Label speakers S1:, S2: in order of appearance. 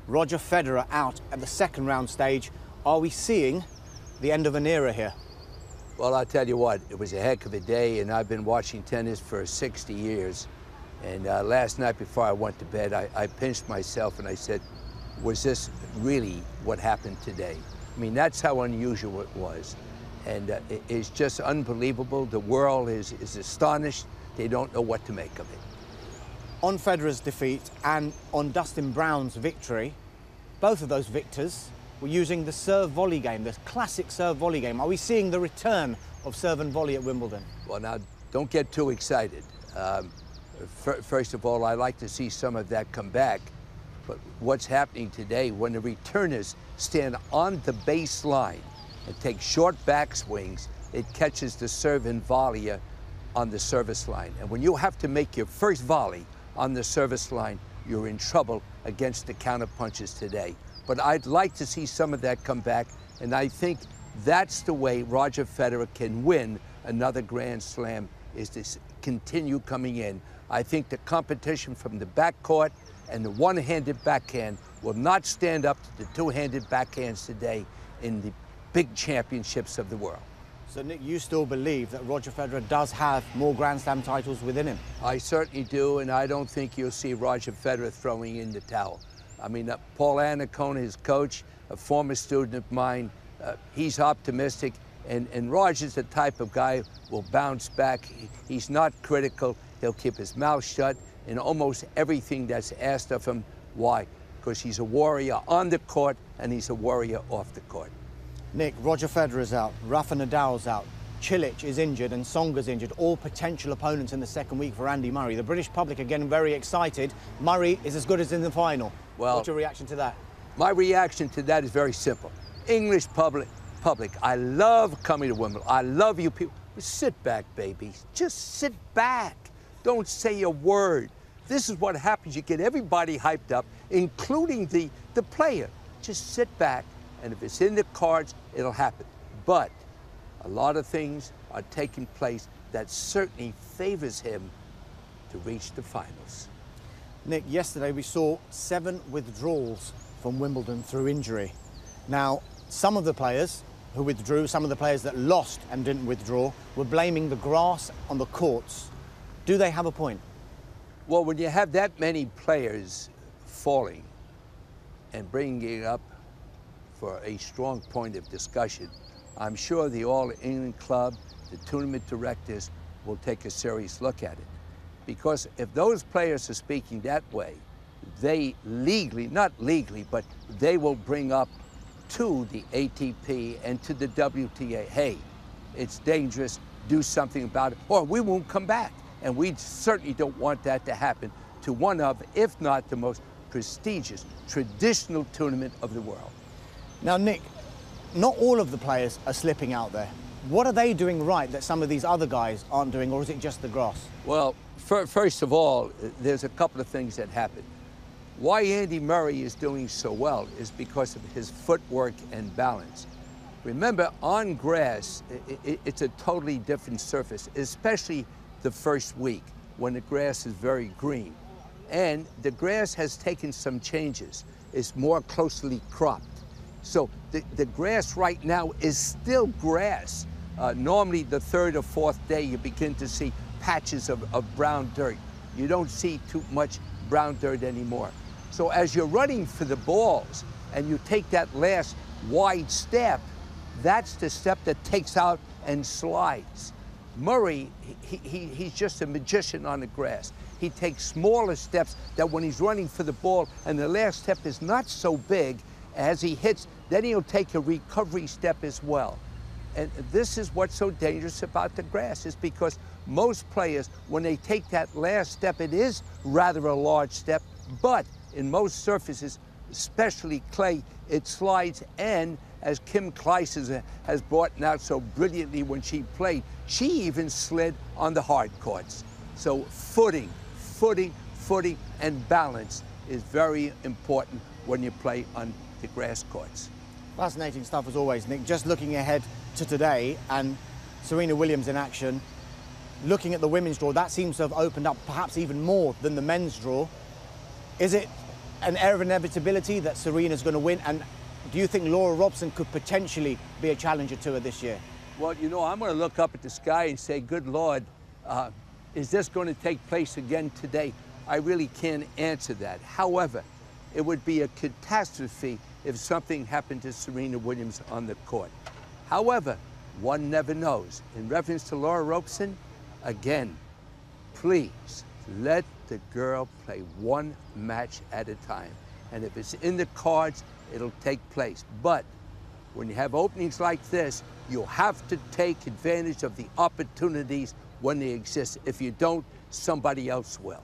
S1: Roger Federer out at the second round stage. Are we seeing the end of an era here?
S2: Well, I'll tell you what, it was a heck of a day, and I've been watching tennis for 60 years. And last night before I went to bed, I pinched myself and I said, was this really what happened today? I mean, that's how unusual it was. And it's just unbelievable. The world is astonished. They don't know what to make of it.
S1: On Federer's defeat and on Dustin Brown's victory, both of those victors were using the serve-volley game, the classic serve-volley game. Are we seeing the return of serve and volley at Wimbledon?
S2: Well, now, don't get too excited. First of all, I like to see some of that come back. But what's happening today, when the returners stand on the baseline and take short backswings, it catches the serve and volley on the service line. And when you have to make your first volley on the service line, you're in trouble against the counter punches today. But I'd like to see some of that come back, and I think that's the way Roger Federer can win another Grand Slam, is to continue coming in. I think the competition from the backcourt and the one-handed backhand will not stand up to the two-handed backhands today in the big championships of the world.
S1: So, Nick, you still believe that Roger Federer does have more Grand Slam titles within him?
S2: I certainly do, and I don't think you'll see Roger Federer throwing in the towel. I mean, Paul Annacone, his coach, a former student of mine, he's optimistic, and Roger's the type of guy who will bounce back. He's not critical. He'll keep his mouth shut in almost everything that's asked of him. Why? Because he's a warrior on the court, and he's a warrior off the court.
S1: Nick, Roger Federer's out, Rafa Nadal's out, Cilic is injured and Tsonga's injured, all potential opponents in the second week for Andy Murray. The British public are getting very excited. Murray is as good as in the final.
S2: Well,
S1: what's your reaction to that?
S2: My reaction to that is very simple. English public, I love coming to Wimbledon. I love you people. Sit back, baby. Just sit back. Don't say a word. This is what happens. You get everybody hyped up, including the player. Just sit back, and if it's in the cards, it'll happen. But a lot of things are taking place that certainly favors him to reach the finals.
S1: Nick, yesterday we saw 7 withdrawals from Wimbledon through injury. Now, some of the players who withdrew, some of the players that lost and didn't withdraw, were blaming the grass on the courts. Do they have a point?
S2: Well, when you have that many players falling and bringing it up for a strong point of discussion, I'm sure the All England Club, the tournament directors, will take a serious look at it. Because if those players are speaking that way, they legally, not legally, but they will bring up to the ATP and to the WTA, hey, it's dangerous, do something about it, or we won't come back. And we certainly don't want that to happen to one of, if not the most prestigious, traditional tournament of the world.
S1: Now, Nick, not all of the players are slipping out there. What are they doing right that some of these other guys aren't doing, or is it just the grass?
S2: Well, first of all, there's a couple of things that happen. Why Andy Murray is doing so well is because of his footwork and balance. Remember, on grass, it's a totally different surface, especially the first week when the grass is very green. And the grass has taken some changes. It's more closely cropped. So the grass right now is still grass. Normally the third or fourth day you begin to see patches of brown dirt. You don't see too much brown dirt anymore. So as you're running for the balls and you take that last wide step, that's the step that takes out and slides. Murray, he's just a magician on the grass. He takes smaller steps that when he's running for the ball and the last step is not so big, as he hits, then he'll take a recovery step as well. And this is what's so dangerous about the grass, is because most players, when they take that last step, it is rather a large step, but in most surfaces, especially clay, it slides. And as Kim Clijsters has brought out so brilliantly when she played, she even slid on the hard courts. So footing, and balance is very important when you play on the grass courts.
S1: Fascinating stuff as always, Nick. Just looking ahead to today and Serena Williams in action, looking at the women's draw, that seems to have opened up perhaps even more than the men's draw. Is it an air of inevitability that Serena's going to win? And do you think Laura Robson could potentially be a challenger to her this year?
S2: Well, you know, I'm going to look up at the sky and say, good Lord, is this going to take place again today? I really can't answer that. However, it would be a catastrophe if something happened to Serena Williams on the court. However, one never knows. In reference to Laura Robson, again, please let the girl play one match at a time. And if it's in the cards, it'll take place. But when you have openings like this, you have to take advantage of the opportunities when they exist. If you don't, somebody else will.